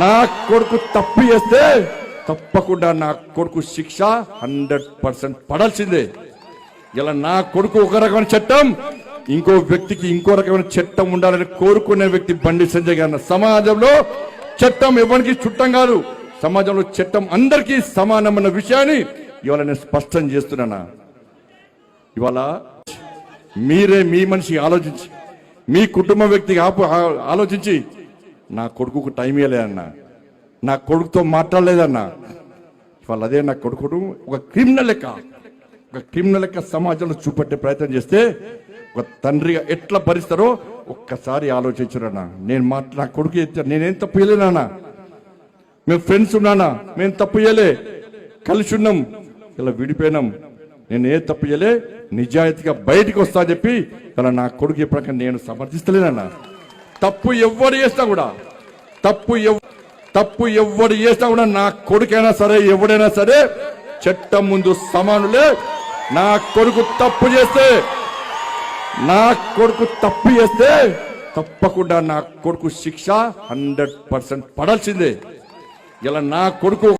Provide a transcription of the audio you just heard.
నా కొడుకు తప్పు చేస్తే తప్పకుండా నా కొడుకు శిక్ష 100% పడాల్సిందే. ఇలా నా కొడుకు ఒక రకమైన చట్టం, ఇంకో వ్యక్తికి ఇంకో రకమైన చట్టం ఉండాలని కోరుకునే వ్యక్తి బండి సంజయ్ గారు. సమాజంలో చట్టం ఎవరికి చుట్టం కాదు, సమాజంలో చట్టం అందరికీ సమానమైన విషయాన్ని ఇవాళ నేను స్పష్టం చేస్తున్నానా. ఇవాళ మీరే మీ మనిషి ఆలోచించి, మీ కుటుంబ వ్యక్తికి ఆలోచించి నా కొడుకుకు టైం ఇవ్వలేదన్నా, నా కొడుకుతో మాట్లాడలేదన్నా. ఇవాళ అదే నా కొడుకు ఒక క్రిమినల్ లెక్క సమాజంలో చూపెట్టే ప్రయత్నం చేస్తే ఒక తండ్రిగా ఎట్లా భరిస్తారో ఒక్కసారి ఆలోచించురన్నా. నా కొడుకు నేనేం తప్పు చేయలేనా, మేము ఫ్రెండ్స్ ఉన్నానా, మేము తప్పు చేయలే, కలిసి ఉన్నాం, ఇలా విడిపోయినాం, నేను ఏ తప్పు చేయలే, నిజాయితీగా బయటికి వస్తా చెప్పి ఇలా నా కొడుకు ఎప్పటికీ నేను సమర్థిస్తలేనన్నా. తప్పు ఎవడు చేసినా కూడా నా కొడుకైనా సరే ఎవడైనా సరే చట్టం ముందు సమానులే. నా కొడుకు తప్పు చేస్తే తప్పకుండా నా కొడుకు శిక్ష 100% పడాల్సిందే. ఇలా నా కొడుకు